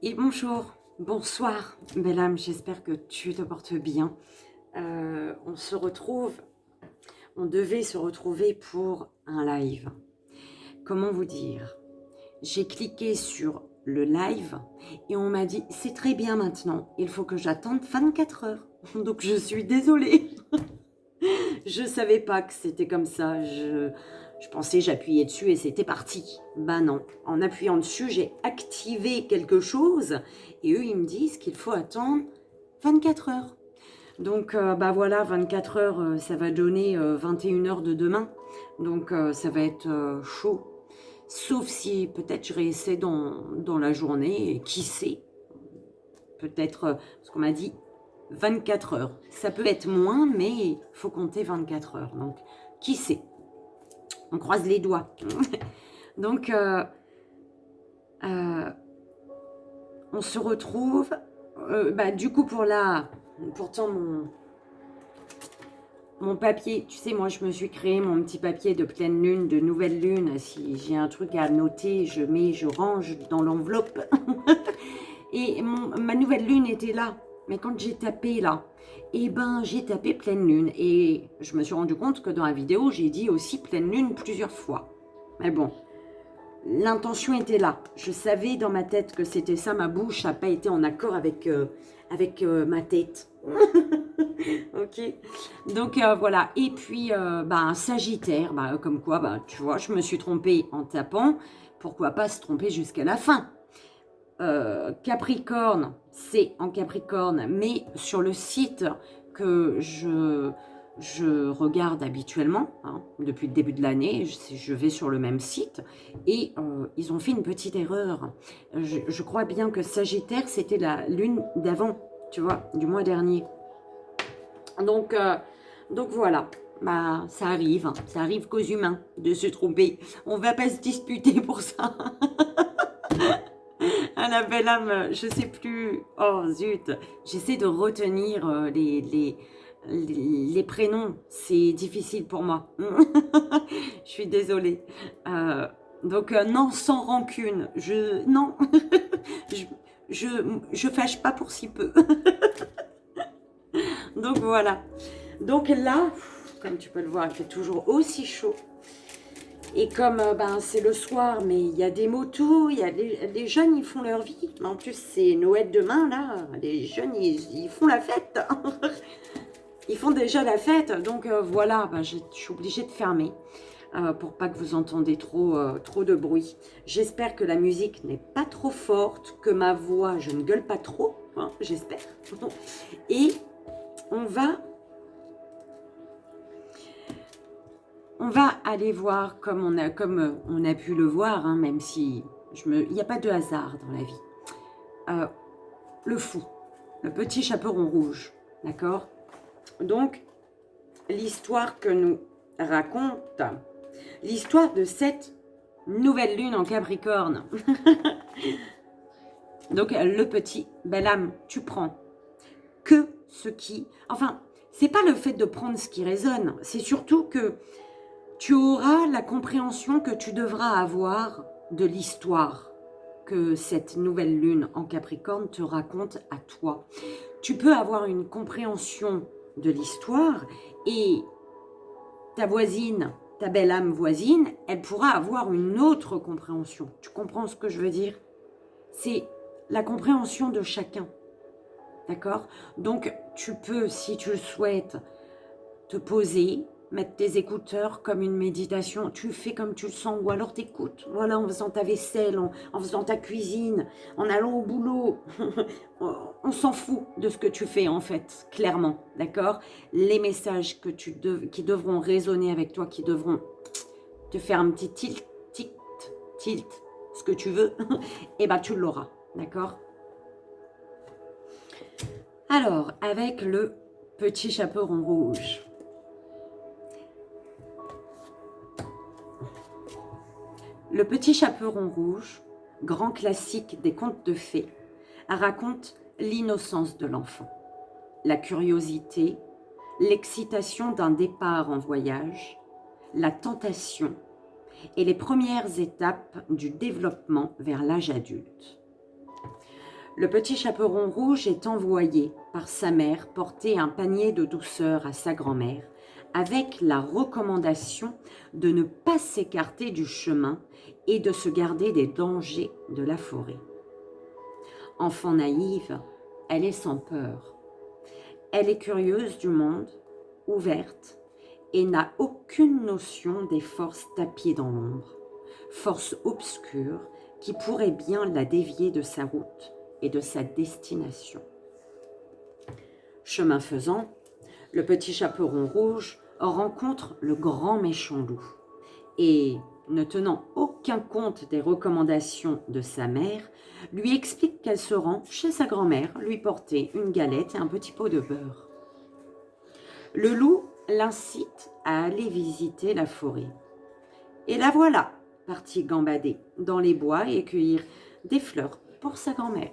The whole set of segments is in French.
Et bonjour, bonsoir, belle âme, j'espère que tu te portes bien. On se retrouve, on devait se retrouver pour un live. Comment vous dire? J'ai cliqué sur le live et on m'a dit c'est très bien maintenant, il faut que j'attende 24 heures. Donc je suis désolée. Je savais pas que c'était comme ça. Je pensais j'appuyais dessus et c'était parti. Bah non. En appuyant dessus, j'ai activé quelque chose et eux, ils me disent qu'il faut attendre 24 heures. Donc, bah voilà, 24 heures, ça va donner 21 heures de demain. Donc, ça va être chaud. Sauf si peut-être je réessaie dans la journée et qui sait. Peut-être, parce qu'on m'a dit 24 heures. Ça peut être moins, mais il faut compter 24 heures. Donc, qui sait? On croise les doigts. Donc, on se retrouve. Bah, du coup, pourtant, mon papier, tu sais, moi, je me suis créé mon petit papier de pleine lune, de nouvelle lune. Si j'ai un truc à noter, je range dans l'enveloppe. Et ma nouvelle lune était là. Mais quand j'ai tapé là, eh ben j'ai tapé pleine lune. Et je me suis rendu compte que dans la vidéo, j'ai dit aussi pleine lune plusieurs fois. Mais bon, l'intention était là. Je savais dans ma tête que c'était ça. Ma bouche n'a pas été en accord avec, ma tête. Ok. Donc voilà. Et puis, bah, Sagittaire, bah, comme quoi, bah, tu vois, je me suis trompée en tapant. Pourquoi pas se tromper jusqu'à la fin? Capricorne, c'est en Capricorne, mais sur le site que je regarde habituellement, hein, depuis le début de l'année, je vais sur le même site, et ils ont fait une petite erreur. Je crois bien que Sagittaire, c'était la lune d'avant, tu vois, du mois dernier. Donc, voilà. Bah, ça arrive qu'aux humains de se tromper. On va pas se disputer pour ça. Ah, la belle âme, je sais plus. Oh zut, j'essaie de retenir les prénoms. C'est difficile pour moi. Je suis désolée. Donc non, sans rancune. Non, je, je, je fâche pas pour si peu. Donc voilà. Donc là, comme tu peux le voir, il fait toujours aussi chaud. Et comme ben, c'est le soir, mais il y a des motos, il y a les jeunes, ils font leur vie. En plus, c'est Noël demain, là. Les jeunes, ils font la fête. Ils font déjà la fête. Donc voilà, ben, je suis obligée de fermer pour pas que vous entendez trop de bruit. J'espère que la musique n'est pas trop forte, que ma voix, je ne gueule pas trop. Hein, j'espère. Et on va aller voir comme on a pu le voir, hein, même si il n'y a pas de hasard dans la vie. Le fou, le petit chaperon rouge, d'accord? Donc, l'histoire que nous raconte, l'histoire de cette nouvelle lune en Capricorne. Donc, le petit, belle âme, tu prends que ce qui... Enfin, c'est pas le fait de prendre ce qui résonne, c'est surtout que tu auras la compréhension que tu devras avoir de l'histoire que cette nouvelle lune en Capricorne te raconte à toi. Tu peux avoir une compréhension de l'histoire et ta voisine, ta belle âme voisine, elle pourra avoir une autre compréhension. Tu comprends ce que je veux dire? C'est la compréhension de chacun. D'accord? Donc, tu peux, si tu le souhaites, te poser, mettre tes écouteurs comme une méditation. Tu fais comme tu le sens ou alors t'écoutes. Voilà, en faisant ta vaisselle, en faisant ta cuisine, en allant au boulot. On s'en fout de ce que tu fais en fait, clairement. D'accord? Les messages qui devront résonner avec toi, qui devront te faire un petit tilt, ce que tu veux, et ben tu l'auras. D'accord? Alors, avec le petit chaperon rouge. Le petit chaperon rouge, grand classique des contes de fées, raconte l'innocence de l'enfant, la curiosité, l'excitation d'un départ en voyage, la tentation et les premières étapes du développement vers l'âge adulte. Le petit chaperon rouge est envoyé par sa mère porter un panier de douceur à sa grand-mère, avec la recommandation de ne pas s'écarter du chemin et de se garder des dangers de la forêt. Enfant naïve, elle est sans peur. Elle est curieuse du monde, ouverte, et n'a aucune notion des forces tapiées dans l'ombre, forces obscures qui pourraient bien la dévier de sa route et de sa destination. Chemin faisant, le petit chaperon rouge rencontre le grand méchant loup et, ne tenant aucun compte des recommandations de sa mère, lui explique qu'elle se rend chez sa grand-mère lui porter une galette et un petit pot de beurre. Le loup l'incite à aller visiter la forêt. Et la voilà, partie gambader dans les bois et cueillir des fleurs pour sa grand-mère.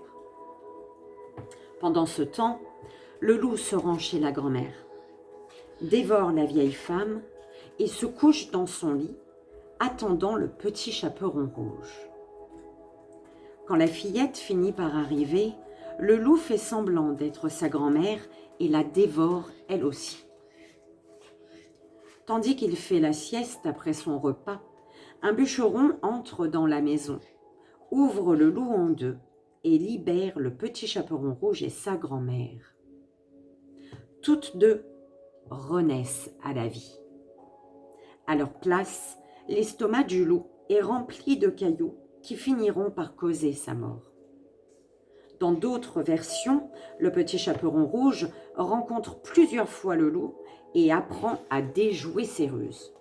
Pendant ce temps, le loup se rend chez la grand-mère, dévore la vieille femme et se couche dans son lit, attendant le petit chaperon rouge. Quand la fillette finit par arriver, le loup fait semblant d'être sa grand-mère et la dévore elle aussi. Tandis qu'il fait la sieste après son repas, un bûcheron entre dans la maison, ouvre le loup en deux et libère le petit chaperon rouge et sa grand-mère. Toutes deux renaissent à la vie. À leur place, l'estomac du loup est rempli de cailloux qui finiront par causer sa mort. Dans d'autres versions, le petit chaperon rouge rencontre plusieurs fois le loup et apprend à déjouer ses ruses.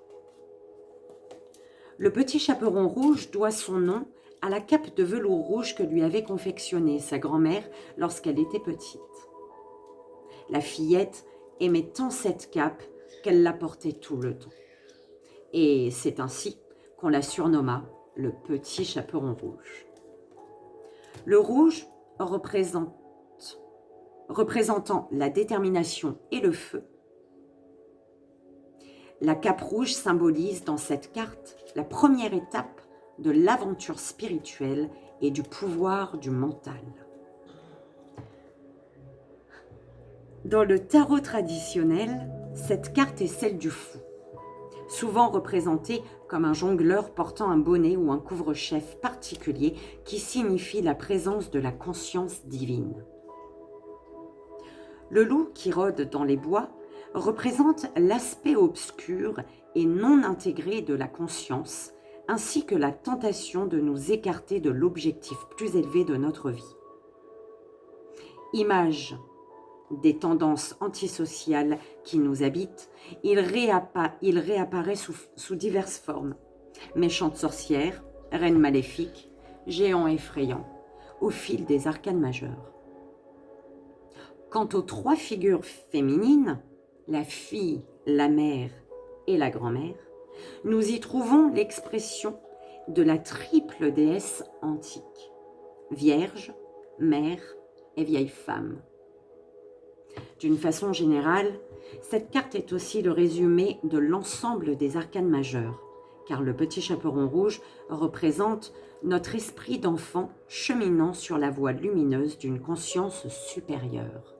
Le petit chaperon rouge doit son nom à la cape de velours rouge que lui avait confectionnée sa grand-mère lorsqu'elle était petite. La fillette aimait tant cette cape qu'elle la portait tout le temps. Et c'est ainsi qu'on la surnomma le petit chaperon rouge. Le rouge représentant la détermination et le feu. La cape rouge symbolise dans cette carte la première étape de l'aventure spirituelle et du pouvoir du mental. Dans le tarot traditionnel, cette carte est celle du fou, souvent représenté comme un jongleur portant un bonnet ou un couvre-chef particulier qui signifie la présence de la conscience divine. Le loup qui rôde dans les bois représente l'aspect obscur et non intégré de la conscience, ainsi que la tentation de nous écarter de l'objectif plus élevé de notre vie. Image des tendances antisociales qui nous habitent, il réapparaît sous diverses formes. Méchante sorcière, reine maléfique, géant effrayant, au fil des arcanes majeures. Quant aux trois figures féminines, la fille, la mère et la grand-mère, nous y trouvons l'expression de la triple déesse antique, vierge, mère et vieille femme. D'une façon générale, cette carte est aussi le résumé de l'ensemble des arcanes majeures, car le petit chaperon rouge représente notre esprit d'enfant cheminant sur la voie lumineuse d'une conscience supérieure.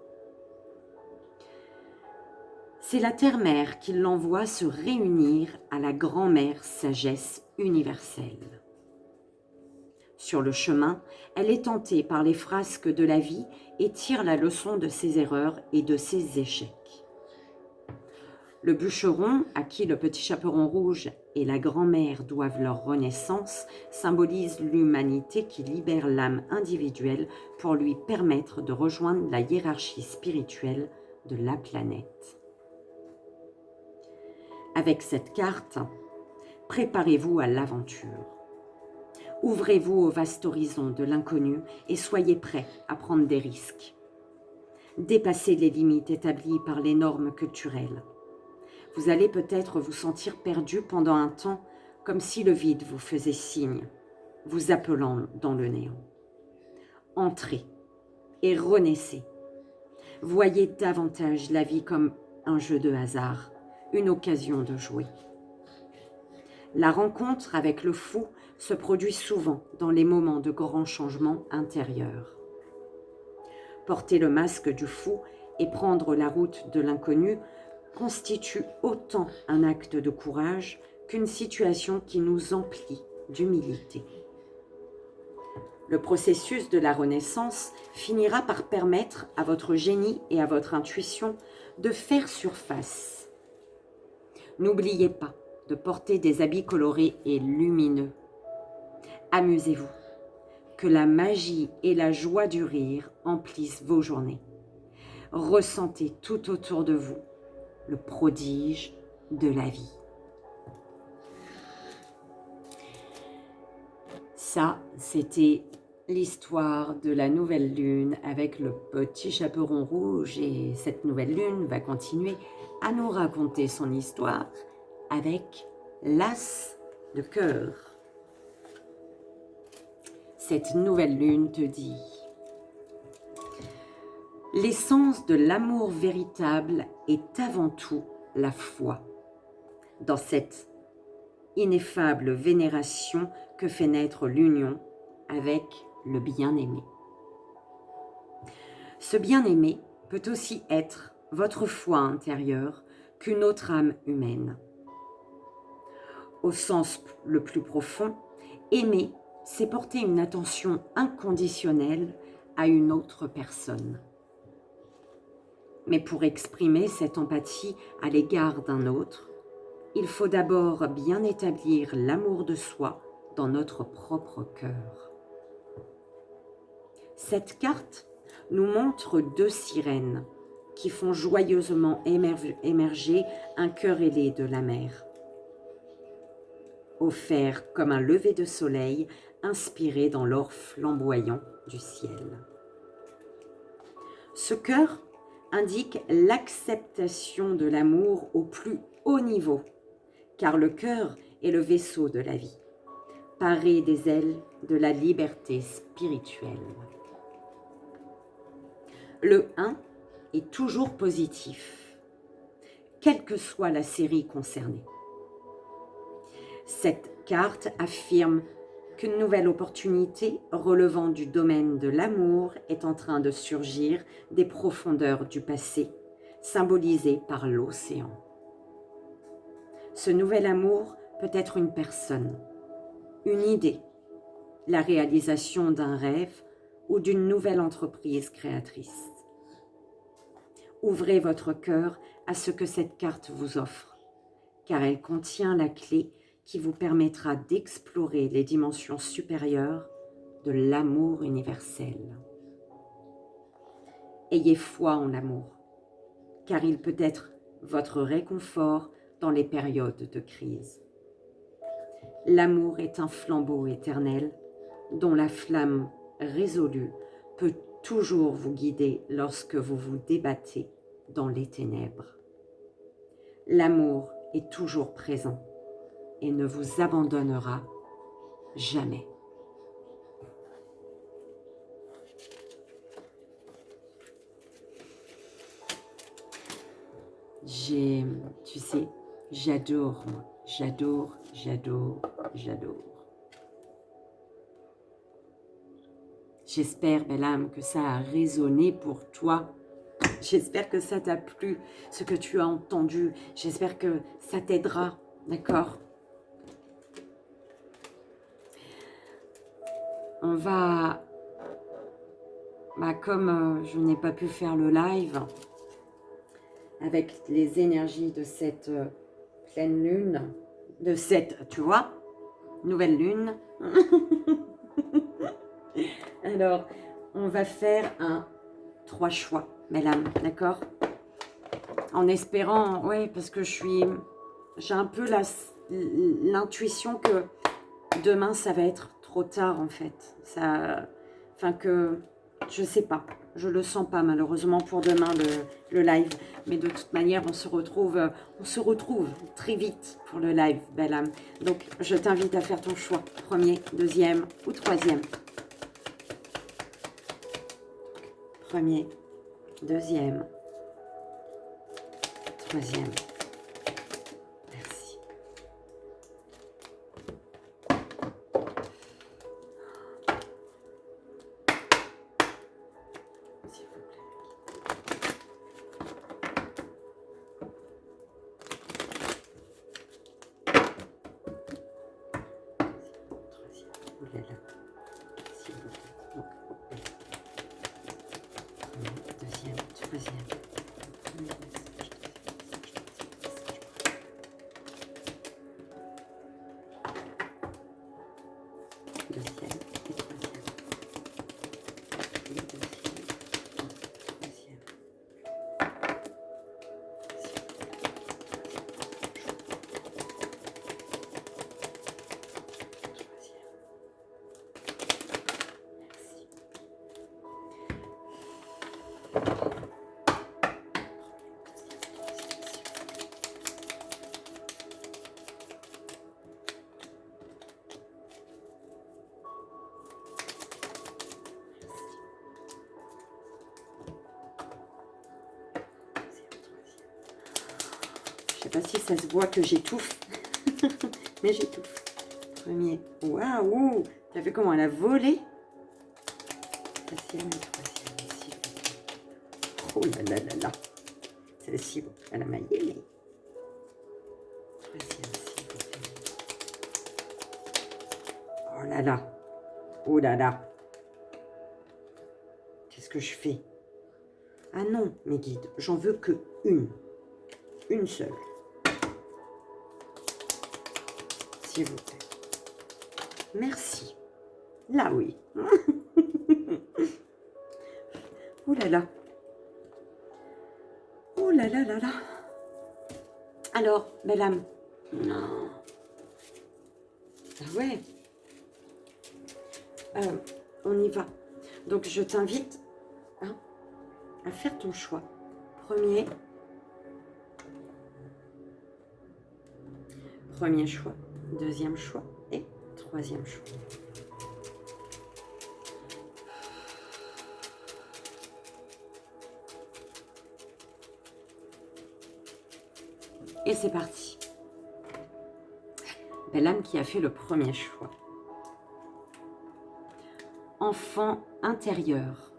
C'est la terre-mère qui l'envoie se réunir à la grand-mère sagesse universelle. Sur le chemin, elle est tentée par les frasques de la vie et tire la leçon de ses erreurs et de ses échecs. Le bûcheron, à qui le petit chaperon rouge et la grand-mère doivent leur renaissance, symbolise l'humanité qui libère l'âme individuelle pour lui permettre de rejoindre la hiérarchie spirituelle de la planète. Avec cette carte, préparez-vous à l'aventure. Ouvrez-vous au vaste horizon de l'inconnu et soyez prêts à prendre des risques. Dépassez les limites établies par les normes culturelles. Vous allez peut-être vous sentir perdu pendant un temps, comme si le vide vous faisait signe, vous appelant dans le néant. Entrez et renaissez. Voyez davantage la vie comme un jeu de hasard, une occasion de jouer. La rencontre avec le fou se produit souvent dans les moments de grands changements intérieurs. Porter le masque du fou et prendre la route de l'inconnu constitue autant un acte de courage qu'une situation qui nous emplit d'humilité. Le processus de la renaissance finira par permettre à votre génie et à votre intuition de faire surface. N'oubliez pas de porter des habits colorés et lumineux. Amusez-vous, que la magie et la joie du rire emplissent vos journées. Ressentez tout autour de vous le prodige de la vie. Ça, c'était l'histoire de la nouvelle lune avec le petit chaperon rouge, et cette nouvelle lune va continuer à nous raconter son histoire avec l'as de cœur. Cette nouvelle lune te dit: l'essence de l'amour véritable est avant tout la foi, dans cette ineffable vénération que fait naître l'union avec le bien-aimé. Ce bien-aimé peut aussi être votre foi intérieure qu'une autre âme humaine. Au sens le plus profond, aimer, c'est porter une attention inconditionnelle à une autre personne. Mais pour exprimer cette empathie à l'égard d'un autre, il faut d'abord bien établir l'amour de soi dans notre propre cœur. Cette carte nous montre deux sirènes qui font joyeusement émerger un cœur ailé de la mer, offert comme un lever de soleil inspiré dans l'or flamboyant du ciel. Ce cœur indique l'acceptation de l'amour au plus haut niveau, car le cœur est le vaisseau de la vie, paré des ailes de la liberté spirituelle. Le 1 est toujours positif, quelle que soit la série concernée. Cette carte affirme qu'une nouvelle opportunité relevant du domaine de l'amour est en train de surgir des profondeurs du passé, symbolisées par l'océan. Ce nouvel amour peut être une personne, une idée, la réalisation d'un rêve ou d'une nouvelle entreprise créatrice. Ouvrez votre cœur à ce que cette carte vous offre, car elle contient la clé qui vous permettra d'explorer les dimensions supérieures de l'amour universel. Ayez foi en l'amour, car il peut être votre réconfort dans les périodes de crise. L'amour est un flambeau éternel dont la flamme résolue peut toujours vous guider lorsque vous vous débattez dans les ténèbres. L'amour est toujours présent et ne vous abandonnera jamais. Tu sais, j'adore, moi. J'adore. J'espère, belle âme, que ça a résonné pour toi. J'espère que ça t'a plu, ce que tu as entendu. J'espère que ça t'aidera, d'accord? On va... comme je n'ai pas pu faire le live avec les énergies de cette pleine lune, de cette, tu vois, nouvelle lune. Alors, on va faire 3 choix, belle âme, d'accord? En espérant, ouais, parce que j'ai un peu l'intuition que demain, ça va être trop tard, en fait. Je sais pas, je le sens pas, malheureusement, pour demain, le live. Mais de toute manière, on se retrouve très vite pour le live, belle âme. Donc, je t'invite à faire ton choix, premier, deuxième ou troisième. Premier, deuxième, troisième. Merci. s'il vous plaît. Troisième. Oh là là. S'il vous plaît. Donc, deuxième, troisième. Deuxième et troisième. Et deuxième, troisième. Je sais pas si ça se voit que j'étouffe, mais j'étouffe. Premier. Waouh! T'as vu comment elle a volé? Deuxième et troisième. S'il vous plaît. Oh là là là là. Celle-ci, bon, elle a maillé, mais... Troisième, s'il vous plaît. Oh là là. Oh là là. Qu'est-ce que je fais? Ah non, mes guides, j'en veux que une. Une seule. S'il vous plaît. Merci. Là, oui. Oh là là. Oh là là là là. Alors, belle âme. Non. Ah ouais. On y va. Donc, je t'invite à faire ton choix. Premier choix, deuxième choix et troisième choix. Et c'est parti. Belle âme qui a fait le premier choix. Enfant intérieur.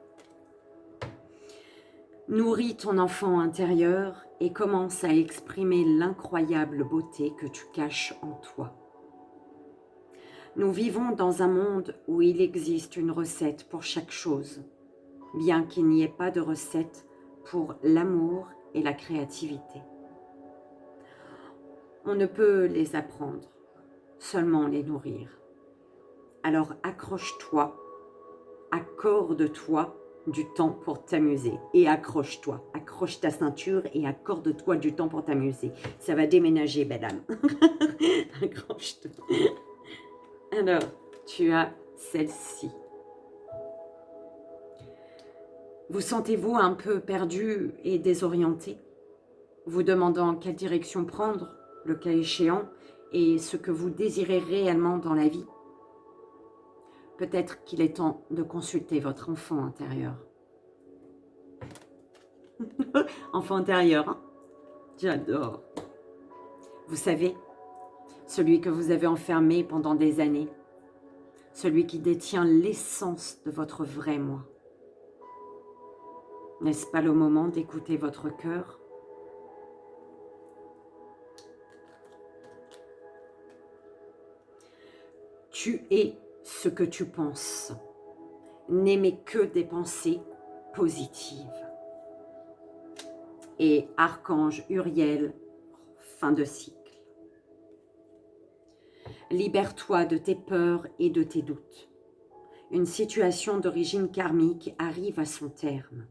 Nourris ton enfant intérieur et commence à exprimer l'incroyable beauté que tu caches en toi. Nous vivons dans un monde où il existe une recette pour chaque chose, bien qu'il n'y ait pas de recette pour l'amour et la créativité. On ne peut les apprendre, seulement les nourrir. Alors accroche-toi, accorde-toi du temps pour t'amuser. Et accroche-toi, accroche ta ceinture et accorde-toi du temps pour t'amuser. Ça va déménager, belle âme. Accroche-toi. Alors, tu as celle-ci. Vous sentez-vous un peu perdu et désorienté, vous demandant quelle direction prendre, le cas échéant, et ce que vous désirez réellement dans la vie? Peut-être qu'il est temps de consulter votre enfant intérieur. Enfant intérieur, hein? J'adore. Vous savez, celui que vous avez enfermé pendant des années, celui qui détient l'essence de votre vrai moi. N'est-ce pas le moment d'écouter votre cœur? Tu es ce que tu penses. N'aimez que des pensées positives. Et Archange Uriel, fin de cycle. Libère-toi de tes peurs et de tes doutes. Une situation d'origine karmique arrive à son terme.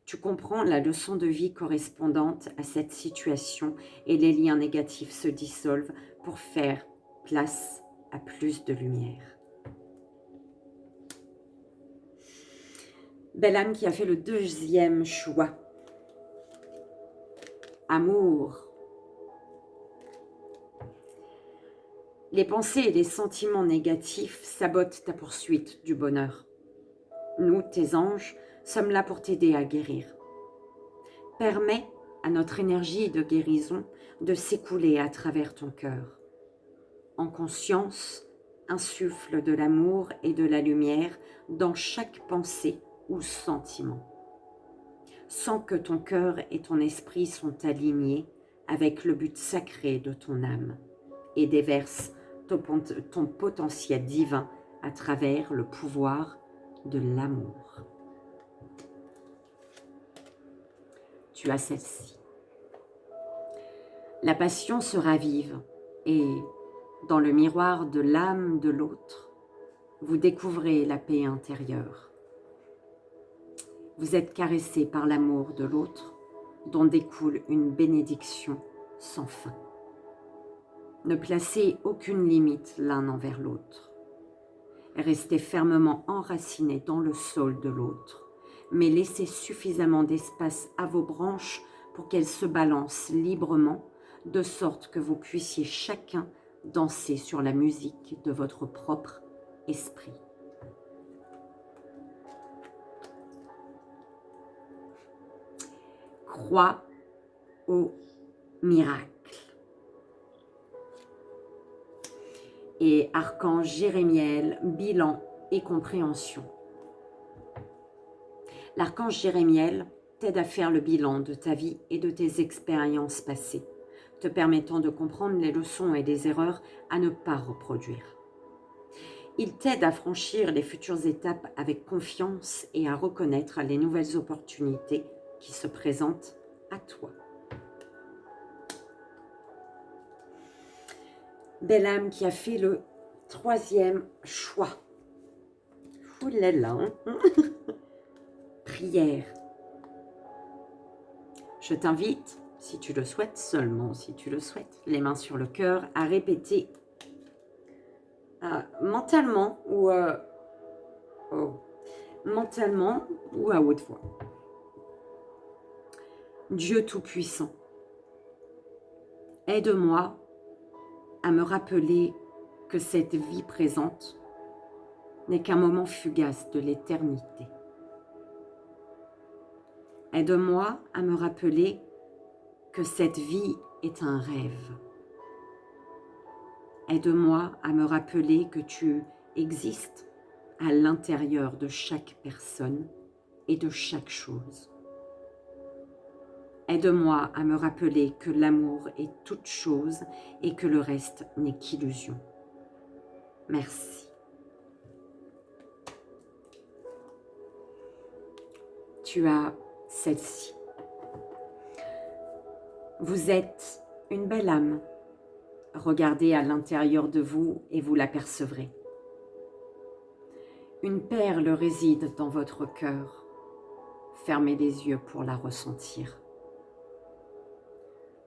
Tu comprends la leçon de vie correspondante à cette situation et les liens négatifs se dissolvent pour faire place à plus de lumière. Belle âme qui a fait le deuxième choix. Amour. Les pensées et les sentiments négatifs sabotent ta poursuite du bonheur. Nous, tes anges, sommes là pour t'aider à guérir. Permets à notre énergie de guérison de s'écouler à travers ton cœur. En conscience, insuffle de l'amour et de la lumière dans chaque pensée ou sentiment. Sens que ton cœur et ton esprit sont alignés avec le but sacré de ton âme et déverse ton potentiel divin à travers le pouvoir de l'amour. Tu as celle-ci. La passion se ravive et, dans le miroir de l'âme de l'autre, vous découvrez la paix intérieure. Vous êtes caressé par l'amour de l'autre, dont découle une bénédiction sans fin. Ne placez aucune limite l'un envers l'autre. Restez fermement enracinés dans le sol de l'autre, mais laissez suffisamment d'espace à vos branches pour qu'elles se balancent librement, de sorte que vous puissiez chacun danser sur la musique de votre propre esprit. Crois au miracle. Et archange Jérémiel, bilan et compréhension. L'archange Jérémiel t'aide à faire le bilan de ta vie et de tes expériences passées, te permettant de comprendre les leçons et les erreurs à ne pas reproduire. Il t'aide à franchir les futures étapes avec confiance et à reconnaître les nouvelles opportunités qui se présentent à toi. Belle âme qui a fait le 3e choix. Ouh là là. Prière. Je t'invite, si tu le souhaites, seulement si tu le souhaites, les mains sur le cœur, à répéter mentalement ou à haute voix. Dieu Tout-Puissant, aide-moi à me rappeler que cette vie présente n'est qu'un moment fugace de l'éternité. Aide-moi à me rappeler que cette vie est un rêve. Aide-moi à me rappeler que tu existes à l'intérieur de chaque personne et de chaque chose. Aide-moi à me rappeler que l'amour est toute chose et que le reste n'est qu'illusion. Merci. Tu as celle-ci. Vous êtes une belle âme. Regardez à l'intérieur de vous et vous l'apercevrez. Une perle réside dans votre cœur. Fermez les yeux pour la ressentir.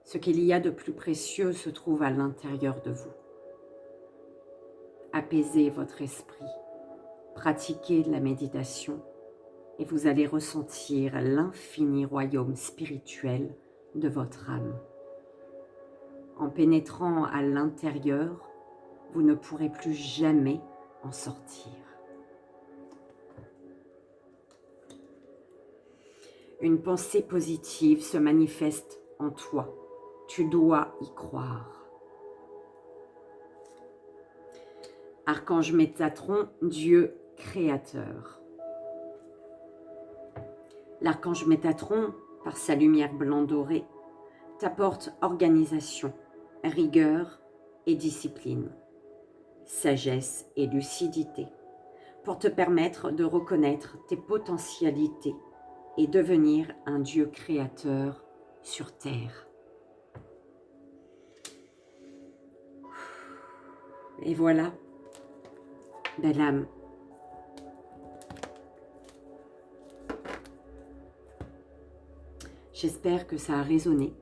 Ce qu'il y a de plus précieux se trouve à l'intérieur de vous. Apaisez votre esprit, pratiquez de la méditation et vous allez ressentir l'infini royaume spirituel de votre âme. En pénétrant à l'intérieur, vous ne pourrez plus jamais en sortir. Une pensée positive se manifeste en toi. Tu dois y croire. Archange Métatron, Dieu créateur. L'archange Métatron, par sa lumière blanc dorée, t'apporte organisation, rigueur et discipline, sagesse et lucidité, pour te permettre de reconnaître tes potentialités et devenir un Dieu créateur sur terre. Et voilà, belle âme. J'espère que ça a résonné,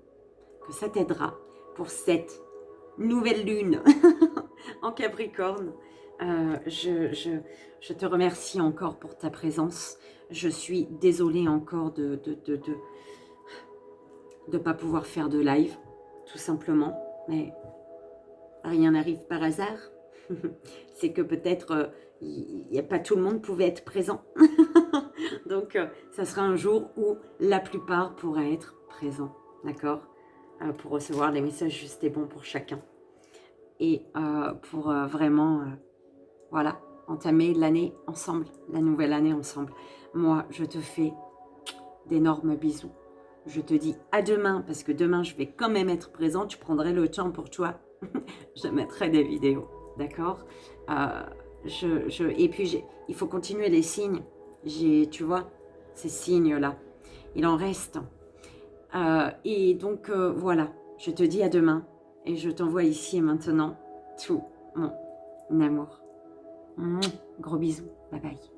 que ça t'aidera pour cette nouvelle lune en Capricorne. Je te remercie encore pour ta présence. Je suis désolée encore de pas pouvoir faire de live, tout simplement. Mais rien n'arrive par hasard. C'est que peut-être pas tout le monde pouvait être présent. Donc, ça sera un jour où la plupart pourraient être présents, d'accord, pour recevoir les messages justes et bons pour chacun. Et pour vraiment, voilà, entamer l'année ensemble, la nouvelle année ensemble. Moi, je te fais d'énormes bisous. Je te dis à demain, parce que demain, je vais quand même être présente. Tu prendrais le temps pour toi. Je mettrai des vidéos, d'accord. Et puis, il faut continuer les signes. Tu vois, ces signes-là. Il en reste. Et donc, voilà. Je te dis à demain. Et je t'envoie ici et maintenant tout mon amour. Gros bisous. Bye bye.